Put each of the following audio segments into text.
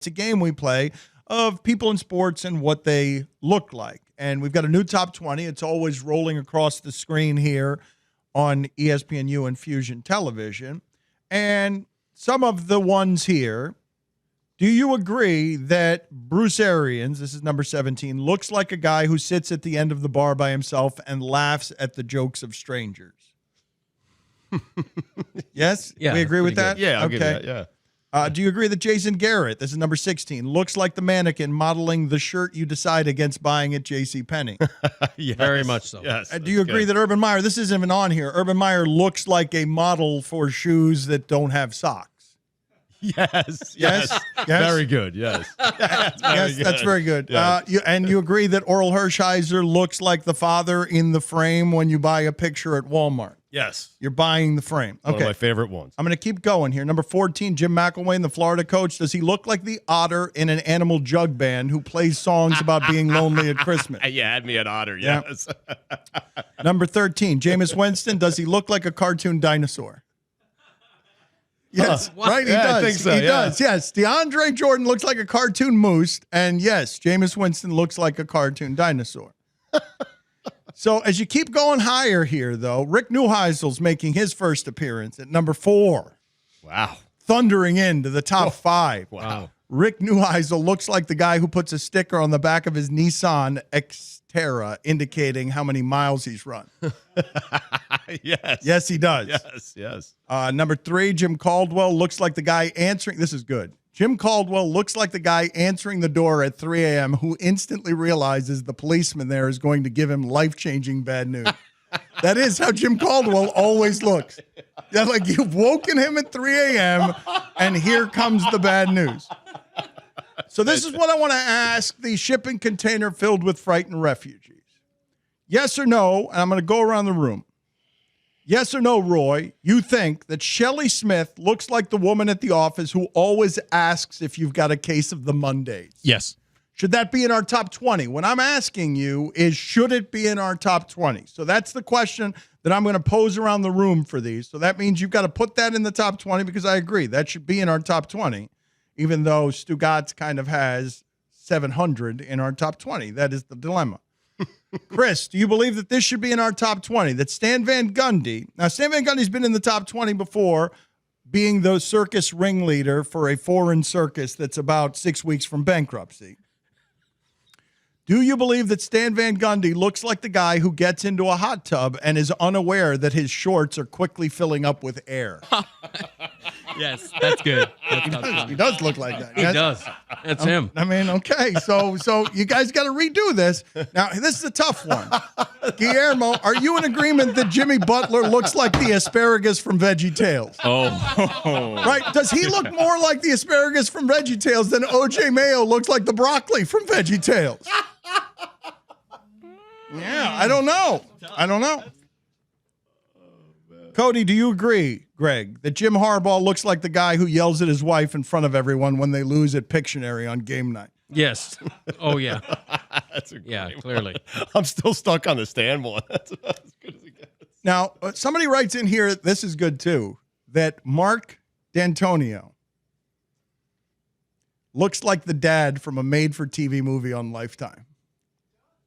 It's a game we play of people in sports and what they look like. And we've got a new top 20. It's always rolling across the screen here on ESPNU and Fusion Television. And some of the ones here, do you agree that Bruce Arians, this is number 17, looks like a guy who sits at the end of the bar by himself and laughs at the jokes of strangers? Yes? Yeah, we agree with that? Yeah, I'll give you that, yeah. Do you agree that Jason Garrett, this is number 16, looks like the mannequin modeling the shirt you decide against buying at JCPenney? Yes. Very much so. Yes, Do you agree that Urban Meyer, this isn't even on here, Urban Meyer looks like a model for shoes that don't have socks? Yes. Yes? Very good, yes. Yes, that's very good. Yes. You agree that Oral Hershiser looks like the father in the frame when you buy a picture at Walmart? Yes. You're buying the frame. Okay. One of my favorite ones. I'm going to keep going here. Number 14, Jim Mcelwain, the Florida coach. Does he look like the otter in an animal jug band who plays songs about being lonely at Christmas? You had me at otter, yes. Yeah. Number 13, Jameis Winston. Does he look like a cartoon dinosaur? Yes, right? He does. I think so, He does, yes. DeAndre Jordan looks like a cartoon moose, and yes, Jameis Winston looks like a cartoon dinosaur. So as you keep going higher here, though, Rick Neuheisel's making his first appearance at number 4. Wow. Thundering into the top 5. Wow. Rick Neuheisel looks like the guy who puts a sticker on the back of his Nissan Xterra indicating how many miles he's run. Yes. Yes, he does. Yes. Number 3, Jim Caldwell looks like the guy answering. This is good. Jim Caldwell looks like the guy answering the door at 3 a.m. who instantly realizes the policeman there is going to give him life-changing bad news. That is how Jim Caldwell always looks. Yeah, like you've woken him at 3 a.m. and here comes the bad news. So this is what I want to ask the shipping container filled with frightened refugees. Yes or no, and I'm going to go around the room. Yes or no, Roy, you think that Shelley Smith looks like the woman at the office who always asks if you've got a case of the Mondays? Yes. Should that be in our top 20? What I'm asking you is, should it be in our top 20? So that's the question that I'm going to pose around the room for these. So that means you've got to put that in the top 20 because I agree. That should be in our top 20, even though Stugatz kind of has 700 in our top 20. That is the dilemma. Chris, do you believe that this should be in our top 20? That Stan Van Gundy, now Stan Van Gundy's been in the top 20 before, being the circus ringleader for a foreign circus that's about 6 weeks from bankruptcy. Do you believe that Stan Van Gundy looks like the guy who gets into a hot tub and is unaware that his shorts are quickly filling up with air? Yes, that's good. He does look like that. He does. That's him. I mean, okay, so you guys got to redo this. Now, this is a tough one. Guillermo, are you in agreement that Jimmy Butler looks like the asparagus from VeggieTales? Oh. Right? Does he look more like the asparagus from VeggieTales than O.J. Mayo looks like the broccoli from VeggieTales? Yeah, I don't know. Cody, do you agree, Greg, that Jim Harbaugh looks like the guy who yells at his wife in front of everyone when they lose at Pictionary on game night? Yes. Oh, yeah. That's a great Yeah, one. clearly. I'm still stuck on the Stan one. That's about as good as it gets. Now, somebody writes in here, this is good too, that Mark Dantonio looks like the dad from a made-for-TV movie on Lifetime.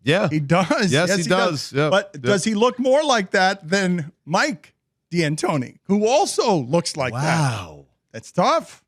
Yeah. He does. Yes, he does. Yeah. But does he look more like that than Mike D'Antoni, who also looks like that? Wow. That's tough.